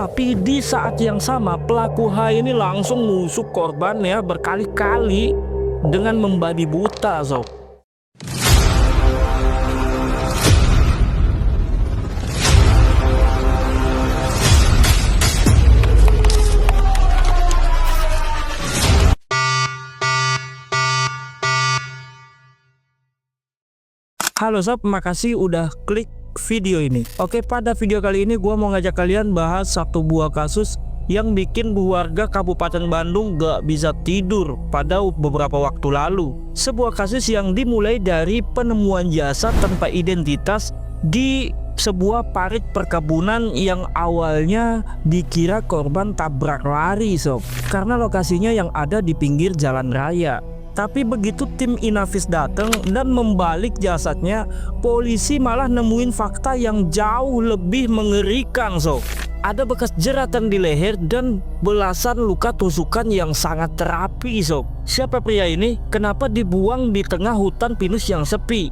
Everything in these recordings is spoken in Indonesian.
Tapi di saat yang sama pelaku H ini langsung nusuk korban ya berkali-kali dengan membabi buta sob. Halo sob, makasih udah klik video ini. Oke, pada video kali ini gua mau ngajak kalian bahas satu buah kasus yang bikin warga Kabupaten Bandung gak bisa tidur pada beberapa waktu lalu. Sebuah kasus yang dimulai dari penemuan jasad tanpa identitas di sebuah parit perkebunan yang awalnya dikira korban tabrak lari sob, karena lokasinya yang ada di pinggir jalan raya. Tapi begitu tim Inavis datang dan membalik jasadnya, polisi malah nemuin fakta yang jauh lebih mengerikan sob. Ada bekas jeratan di leher dan belasan luka tusukan yang sangat terapi sob. Siapa pria ini? Kenapa dibuang di tengah hutan pinus yang sepi?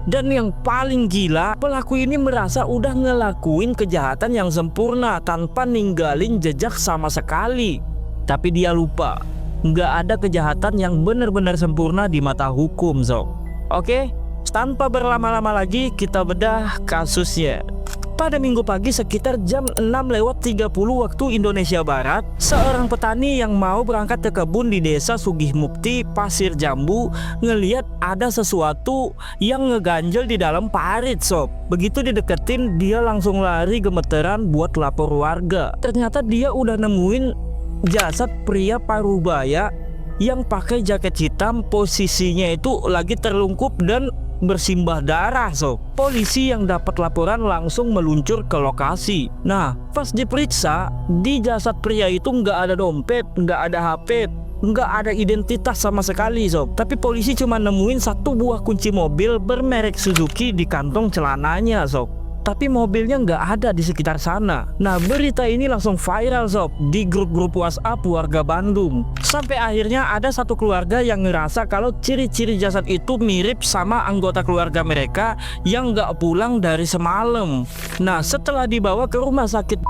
Dan yang paling gila, pelaku ini merasa udah ngelakuin kejahatan yang sempurna tanpa ninggalin jejak sama sekali. Tapi dia lupa, nggak ada kejahatan yang benar-benar sempurna di mata hukum sob. Oke, tanpa berlama-lama lagi kita bedah kasusnya. Pada minggu pagi sekitar jam 6:30 waktu Indonesia Barat, seorang petani yang mau berangkat ke kebun di desa Sugih Mukti, Pasir Jambu, ngeliat ada sesuatu yang ngeganjel di dalam parit sob. Begitu dideketin, dia langsung lari gemeteran buat lapor warga. Ternyata dia udah nemuin jasad pria parubaya yang pakai jaket hitam, posisinya itu lagi terlungkup dan bersimbah darah sob. Polisi yang dapat laporan langsung meluncur ke lokasi. Nah, pas diperiksa, di jasad pria itu nggak ada dompet, nggak ada HP, nggak ada identitas sama sekali sob. Tapi polisi cuma nemuin satu buah kunci mobil bermerek Suzuki di kantong celananya sob. Tapi mobilnya nggak ada di sekitar sana. Nah, berita ini langsung viral sob di grup-grup WhatsApp warga Bandung. Sampai akhirnya ada satu keluarga yang ngerasa kalau ciri-ciri jasad itu mirip sama anggota keluarga mereka yang nggak pulang dari semalam. Nah, setelah dibawa ke rumah sakit,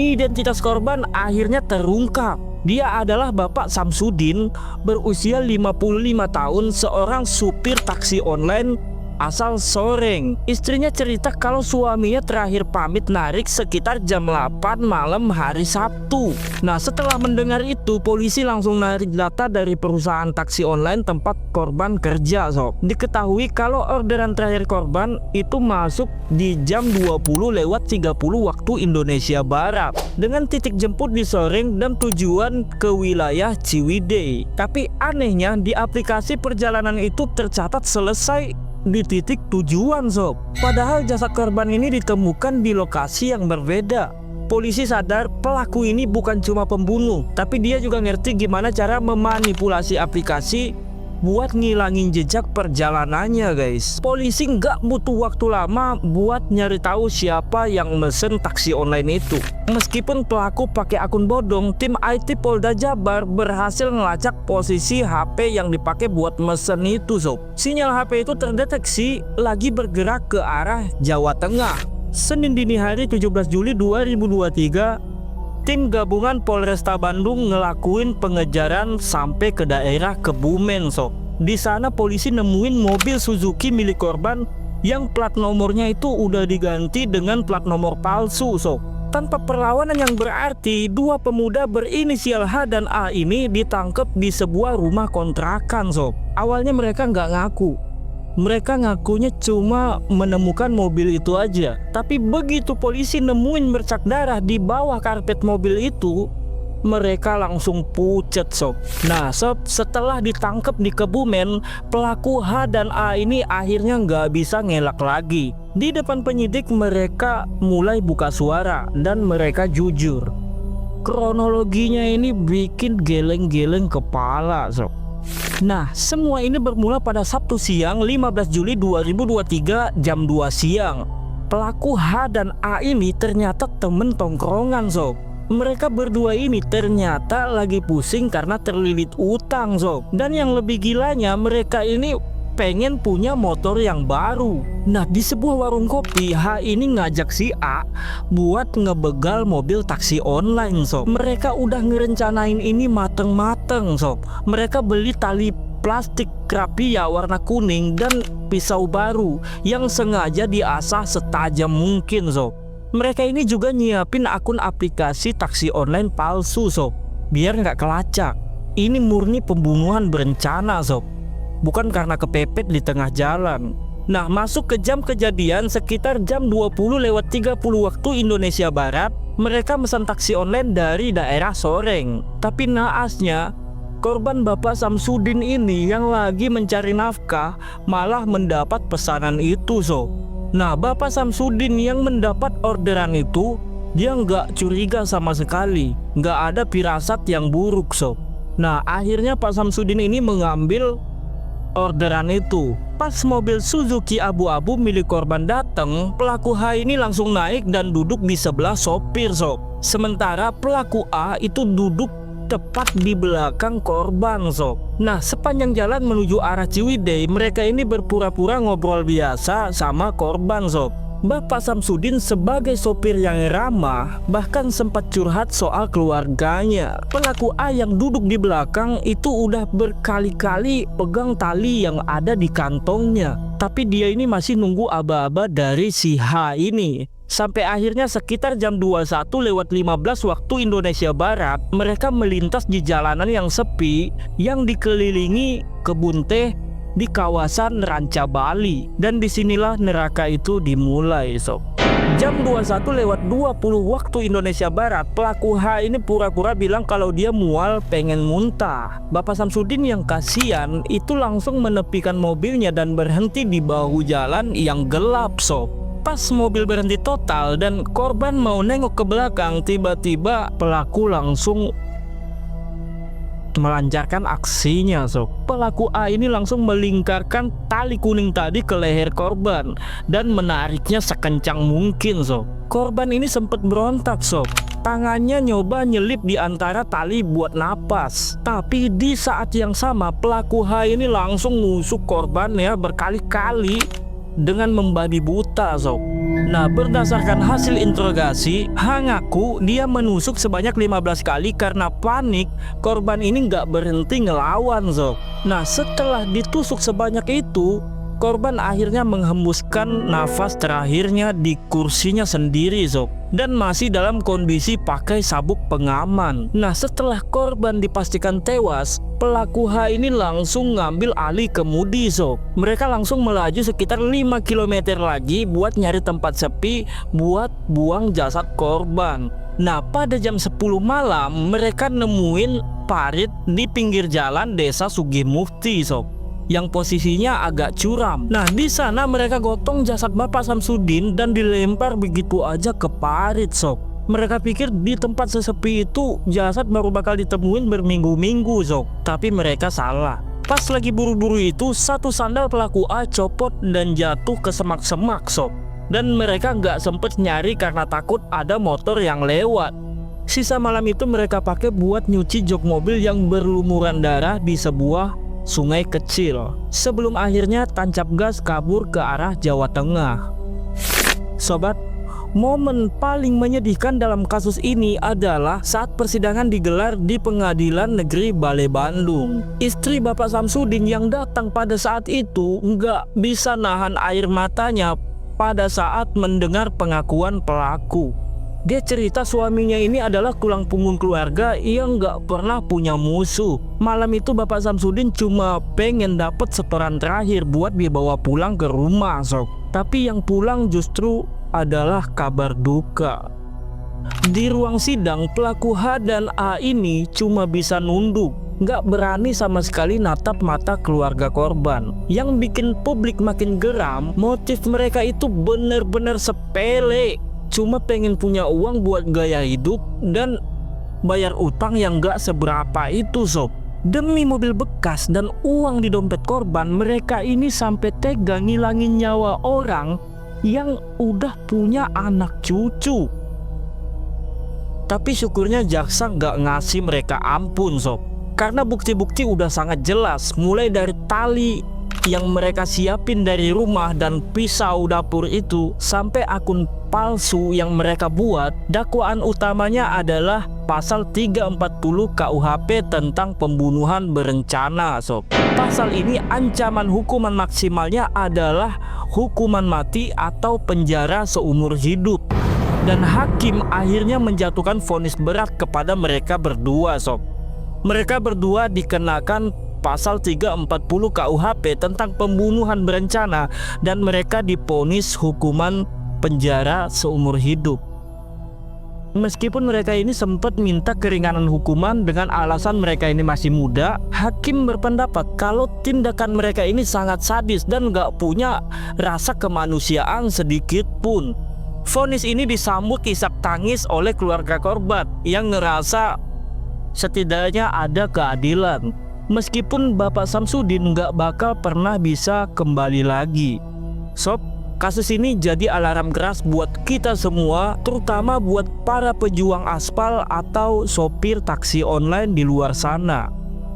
identitas korban akhirnya terungkap. Dia adalah Bapak Samsudin, berusia 55 tahun, seorang supir taksi online asal Soreng. Istrinya cerita kalau suaminya terakhir pamit narik sekitar jam 8 malam hari Sabtu. Nah, setelah mendengar itu, polisi langsung narik data dari perusahaan taksi online tempat korban kerja sob. Diketahui kalau orderan terakhir korban itu masuk di jam 20:30 waktu Indonesia Barat, dengan titik jemput di Soreng dan tujuan ke wilayah Ciwidey. Tapi anehnya di aplikasi perjalanan itu tercatat selesai di titik tujuan sob. Padahal jasad korban ini ditemukan di lokasi yang berbeda. Polisi sadar pelaku ini bukan cuma pembunuh, tapi dia juga ngerti gimana cara memanipulasi aplikasi buat ngilangin jejak perjalanannya guys. Polisi nggak butuh waktu lama buat nyari tahu siapa yang mesen taksi online itu. Meskipun pelaku pakai akun bodong, tim IT Polda Jabar berhasil ngelacak posisi HP yang dipakai buat mesen itu sob. Sinyal HP itu terdeteksi lagi bergerak ke arah Jawa Tengah. Senin dini hari 17 Juli 2023, tim gabungan Polresta Bandung ngelakuin pengejaran sampai ke daerah Kebumen sob. Di sana polisi nemuin mobil Suzuki milik korban yang plat nomornya itu udah diganti dengan plat nomor palsu sob. Tanpa perlawanan yang berarti, dua pemuda berinisial H dan A ini ditangkap di sebuah rumah kontrakan sob. Awalnya mereka nggak ngaku. Mereka ngakunya cuma menemukan mobil itu aja. Tapi begitu polisi nemuin bercak darah di bawah karpet mobil itu, mereka langsung pucet sob. Nah sob, setelah ditangkap di Kebumen, pelaku H dan A ini akhirnya nggak bisa ngelak lagi. Di depan penyidik mereka mulai buka suara dan mereka jujur. Kronologinya ini bikin geleng-geleng kepala sob. Nah, semua ini bermula pada Sabtu siang 15 Juli 2023 jam 2 siang. Pelaku H dan A ini ternyata temen tongkrongan sob. Mereka berdua ini ternyata lagi pusing karena terlilit utang sob. Dan yang lebih gilanya, mereka ini pengen punya motor yang baru. Nah, di sebuah warung kopi, H ini ngajak si A buat ngebegal mobil taksi online, sob. Mereka udah ngerencanain ini mateng-mateng, sob. Mereka beli tali plastik rapia warna kuning dan pisau baru yang sengaja diasah setajam mungkin, sob. Mereka ini juga nyiapin akun aplikasi taksi online palsu, sob, biar nggak kelacak. Ini murni pembunuhan berencana, sob, bukan karena kepepet di tengah jalan. Nah, masuk ke jam kejadian sekitar jam 20.30 waktu Indonesia Barat. Mereka pesan taksi online dari daerah Soreng. Tapi naasnya, korban Bapak Samsudin ini yang lagi mencari nafkah malah mendapat pesanan itu, sob. Nah, Bapak Samsudin yang mendapat orderan itu, dia nggak curiga sama sekali, nggak ada firasat yang buruk, sob. Nah, akhirnya Pak Samsudin ini mengambil orderan itu. Pas mobil Suzuki abu-abu milik korban datang, pelaku H ini langsung naik dan duduk di sebelah sopir, sob. Sementara pelaku A itu duduk tepat di belakang korban, sob. Nah, sepanjang jalan menuju arah Ciwidey, mereka ini berpura-pura ngobrol biasa sama korban, sob. Bapak Samsudin sebagai sopir yang ramah bahkan sempat curhat soal keluarganya. Pelaku A yang duduk di belakang itu udah berkali-kali pegang tali yang ada di kantongnya, tapi dia ini masih nunggu aba-aba dari si H ini. Sampai akhirnya sekitar jam 21.15 waktu Indonesia Barat, mereka melintas di jalanan yang sepi yang dikelilingi kebun teh di kawasan Ranca Bali, dan disinilah neraka itu dimulai, sob. Jam 21.20 waktu Indonesia Barat, pelaku H ini pura-pura bilang kalau dia mual pengen muntah. Bapak Samsudin yang kasihan itu langsung menepikan mobilnya dan berhenti di bahu jalan yang gelap, sob. Pas mobil berhenti total dan korban mau nengok ke belakang, tiba-tiba pelaku langsung melancarkan aksinya, sob. Pelaku A ini langsung melingkarkan tali kuning tadi ke leher korban dan menariknya sekencang mungkin, sob. Korban ini sempat berontak, sob. Tangannya nyoba nyelip di antara tali buat napas. Tapi di saat yang sama pelaku H ini langsung nusuk korban ya berkali-kali dengan membabi buta, sob. Nah, berdasarkan hasil interogasi, H ngaku dia menusuk sebanyak 15 kali karena panik korban ini nggak berhenti ngelawan, sob. Nah, setelah ditusuk sebanyak itu, korban akhirnya menghembuskan nafas terakhirnya di kursinya sendiri, sob, dan masih dalam kondisi pakai sabuk pengaman. Nah, setelah korban dipastikan tewas, pelaku H ini langsung ngambil alih kemudi, sob. Mereka langsung melaju sekitar 5 km lagi buat nyari tempat sepi buat buang jasad korban. Nah, pada jam 10 malam mereka nemuin parit di pinggir jalan desa Sugihmukti, sob, yang posisinya agak curam. Nah, di sana mereka gotong jasad Bapak Samsudin dan dilempar begitu aja ke parit, sob. Mereka pikir di tempat sesepi itu jasad baru bakal ditemuin berminggu-minggu, sob. Tapi mereka salah. Pas lagi buru-buru itu, satu sandal pelaku A copot dan jatuh ke semak-semak, sob. Dan mereka nggak sempet nyari karena takut ada motor yang lewat. Sisa malam itu mereka pakai buat nyuci jok mobil yang berlumuran darah di sebuah sungai kecil, sebelum akhirnya tancap gas kabur ke arah Jawa Tengah. Sobat, momen paling menyedihkan dalam kasus ini adalah saat persidangan digelar di Pengadilan Negeri Balai Bandung. Istri Bapak Samsudin yang datang pada saat itu nggak bisa nahan air matanya pada saat mendengar pengakuan pelaku. Dia cerita suaminya ini adalah tulang punggung keluarga yang gak pernah punya musuh. Malam itu Bapak Samsudin cuma pengen dapat setoran terakhir buat dibawa pulang ke rumah, sob. Tapi yang pulang justru adalah kabar duka. Di ruang sidang, pelaku H dan A ini cuma bisa nunduk, gak berani sama sekali natap mata keluarga korban. Yang bikin publik makin geram, motif mereka itu bener-bener sepele. Cuma pengen punya uang buat gaya hidup dan bayar utang yang gak seberapa itu, sob. Demi mobil bekas dan uang di dompet korban, mereka ini sampai tega ngilangin nyawa orang yang udah punya anak cucu. Tapi syukurnya jaksa gak ngasih mereka ampun, sob. Karena bukti-bukti udah sangat jelas, mulai dari tali yang mereka siapin dari rumah dan pisau dapur itu sampai akun palsu yang mereka buat, dakwaan utamanya adalah pasal 340 KUHP tentang pembunuhan berencana, sob. Pasal ini ancaman hukuman maksimalnya adalah hukuman mati atau penjara seumur hidup. Dan hakim akhirnya menjatuhkan vonis berat kepada mereka berdua, sob. Mereka berdua dikenakan pasal 340 KUHP tentang pembunuhan berencana dan mereka divonis hukuman penjara seumur hidup. Meskipun mereka ini sempat minta keringanan hukuman dengan alasan mereka ini masih muda, hakim berpendapat kalau tindakan mereka ini sangat sadis dan gak punya rasa kemanusiaan sedikit pun. Vonis ini disambut isak tangis oleh keluarga korban yang ngerasa setidaknya ada keadilan. Meskipun Bapak Samsudin nggak bakal pernah bisa kembali lagi. Sob, kasus ini jadi alarm keras buat kita semua, terutama buat para pejuang aspal atau sopir taksi online di luar sana.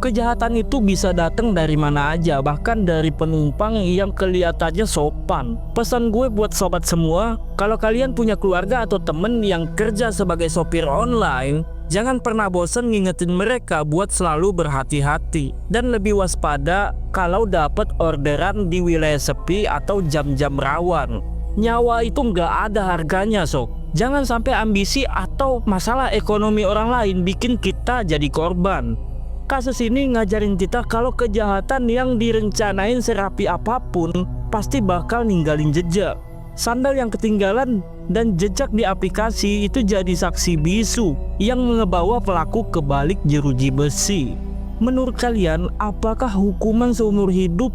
Kejahatan itu bisa datang dari mana aja, bahkan dari penumpang yang kelihatannya sopan. Pesan gue buat sobat semua, kalau kalian punya keluarga atau temen yang kerja sebagai sopir online, jangan pernah bosan ngingetin mereka buat selalu berhati-hati dan lebih waspada kalau dapat orderan di wilayah sepi atau jam-jam rawan. Nyawa itu nggak ada harganya, sok. Jangan sampai ambisi atau masalah ekonomi orang lain bikin kita jadi korban. Kasus ini ngajarin kita kalau kejahatan yang direncanain serapi apapun pasti bakal ninggalin jejak. Sandal yang ketinggalan dan jejak di aplikasi itu jadi saksi bisu yang ngebawa pelaku ke balik jeruji besi. Menurut kalian, apakah hukuman seumur hidup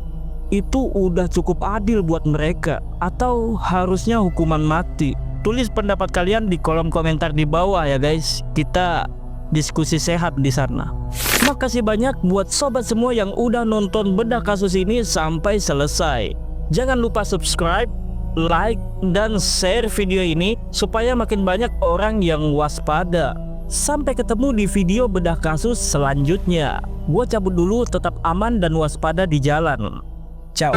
itu udah cukup adil buat mereka atau harusnya hukuman mati? Tulis pendapat kalian di kolom komentar di bawah ya guys. Kita diskusi sehat di sana. Makasih banyak buat sobat semua yang udah nonton bedah kasus ini sampai selesai. Jangan lupa subscribe, like, dan share video ini supaya makin banyak orang yang waspada. Sampai ketemu di video bedah kasus selanjutnya. Gua cabut dulu, tetap aman dan waspada di jalan. Ciao.